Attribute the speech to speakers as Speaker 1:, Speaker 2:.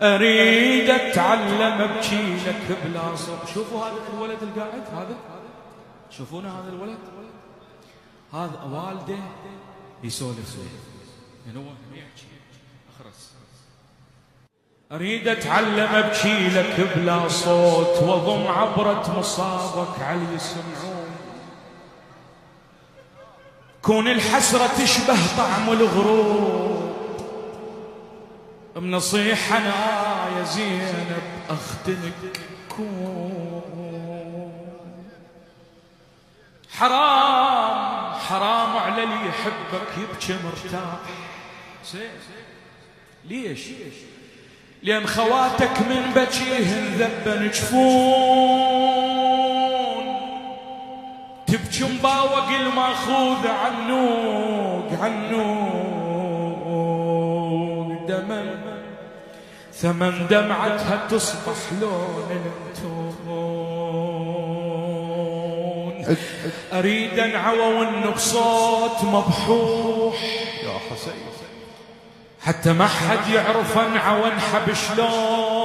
Speaker 1: اريد اتعلم ابكي لك بلا صوت. شوفوا هذا الولد القاعد، هذا شوفونه، هذا الولد، هذا والده يسولف يعني هو يحكي اخرس. اريد اتعلم ابكي لك بلا صوت واضم عبرة مصابك علي يسمعون. كون الحسرة تشبه طعم الغروب، بنصيحة انا يا زينب اختنك كون. حرام حرام على اللي يحبك يبكي مرتاح. ليش؟ لأن خواتك من بكيهن ذبن جفون، تبكي مباوق الماخوذ عنوق ثمن دمعتها تصبح لون الانتون. اريد انعوى وانه بصوت مبحوح يا حسين، حتى ما حد يعرف انعى وانحب شلون.